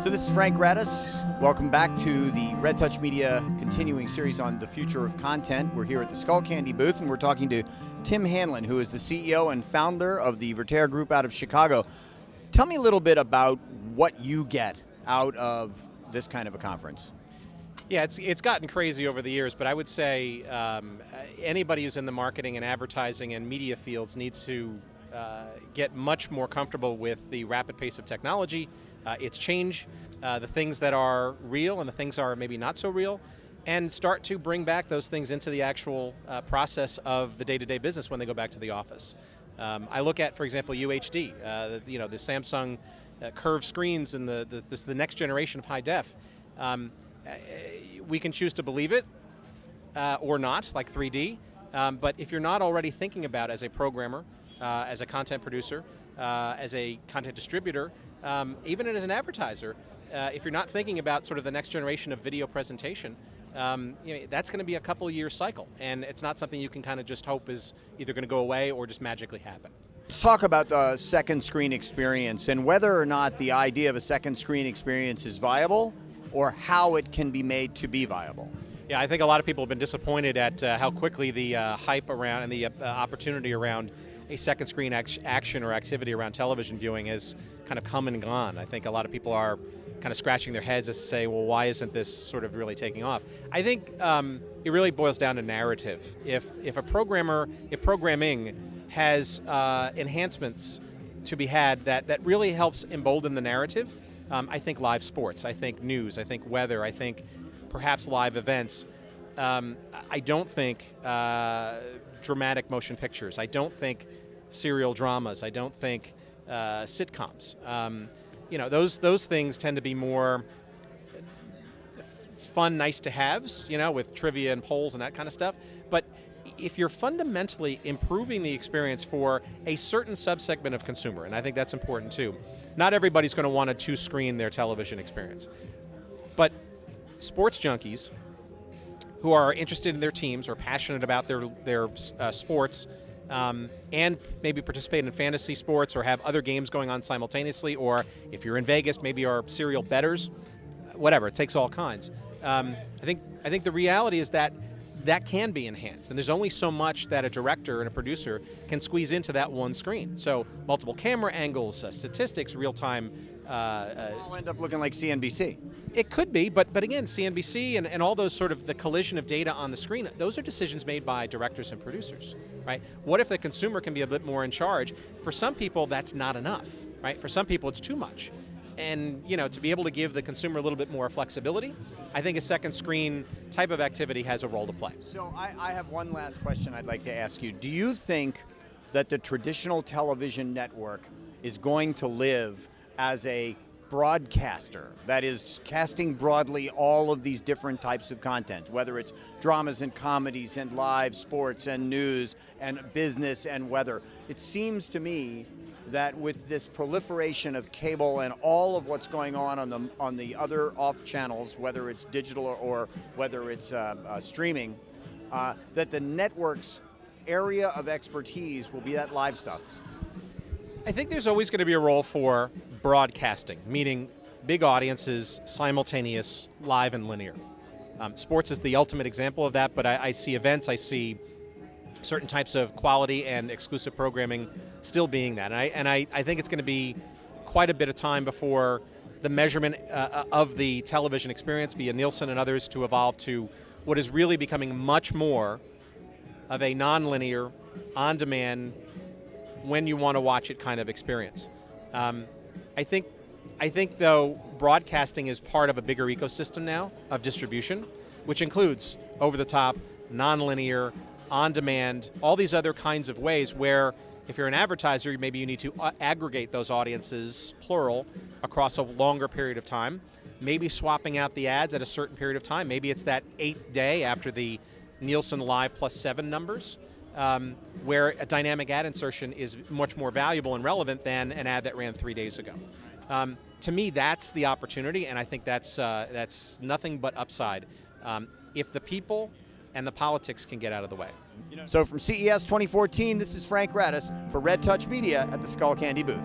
So this is Frank Radice. Welcome back to the Red Touch Media continuing series on the future of content. We're here at the Skull Candy booth, and we're talking to Tim Hanlon, who is the CEO and founder of the Vertere Group out of Chicago. Tell me a little bit about what you get out of this kind of a conference. Yeah, it's gotten crazy over the years, but I would say anybody who's in the marketing and advertising and media fields needs to get much more comfortable with the rapid pace of technology, its change, the things that are real and the things that are maybe not so real, and start to bring back those things into the actual process of the day-to-day business when they go back to the office. I look at, for example, UHD, the Samsung curved screens and the next generation of high def. We can choose to believe it or not, like 3D, but if you're not already thinking about as a programmer, as a content producer, as a content distributor, even as an advertiser, if you're not thinking about sort of the next generation of video presentation, that's going to be a couple year cycle, and it's not something you can kind of just hope is either going to go away or just magically happen. Let's talk about the second screen experience and whether or not the idea of a second screen experience is viable or how it can be made to be viable. Yeah, I think a lot of people have been disappointed at how quickly the hype around and the opportunity around a second screen action or activity around television viewing has kind of come and gone. I think a lot of people are kind of scratching their heads as to say, well, why isn't this sort of really taking off? I think it really boils down to narrative. If programming has enhancements to be had that really helps embolden the narrative, I think live sports, I think news, I think weather, I think perhaps live events. I don't think dramatic motion pictures. I don't think serial dramas. I don't think sitcoms. Those things tend to be more fun, nice to haves, with trivia and polls and that kind of stuff. But if you're fundamentally improving the experience for a certain subsegment of consumer, and I think that's important too, not everybody's going to want to two-screen their television experience. But sports junkies who are interested in their teams or passionate about their sports and maybe participate in fantasy sports or have other games going on simultaneously, or if you're in Vegas, maybe are serial bettors, whatever, it takes all kinds. I think the reality is that can be enhanced, and there's only so much that a director and a producer can squeeze into that one screen. So multiple camera angles, statistics, real-time. All end up looking like CNBC. It could be, but again, CNBC and all those sort of the collision of data on the screen, those are decisions made by directors and producers, right? What if the consumer can be a bit more in charge? For some people, that's not enough, right? For some people, it's too much. And to be able to give the consumer a little bit more flexibility, I think a second screen type of activity has a role to play. So I have one last question I'd like to ask you. Do you think that the traditional television network is going to live as a broadcaster that is casting broadly all of these different types of content, whether it's dramas and comedies and live sports and news and business and weather? It seems to me that with this proliferation of cable and all of what's going on the other off channels, whether it's digital or whether it's streaming, that the network's area of expertise will be that live stuff. I think there's always going to be a role for broadcasting, meaning big audiences, simultaneous, live and linear. Sports is the ultimate example of that, but I see events, I see certain types of quality and exclusive programming still being that. And I think it's going to be quite a bit of time before the measurement of the television experience via Nielsen and others to evolve to what is really becoming much more of a non-linear, on-demand, when you want to watch it kind of experience. I think though, broadcasting is part of a bigger ecosystem now of distribution, which includes over-the-top, non-linear, on-demand, all these other kinds of ways where if you're an advertiser, maybe you need to aggregate those audiences, plural, across a longer period of time, maybe swapping out the ads at a certain period of time. Maybe it's that 8th day after the Nielsen Live +7 numbers, where a dynamic ad insertion is much more valuable and relevant than an ad that ran 3 days ago. To me, that's the opportunity, and I think that's nothing but upside if the people and the politics can get out of the way. So from CES 2014, this is Frank Radice for Red Touch Media at the Skull Candy booth.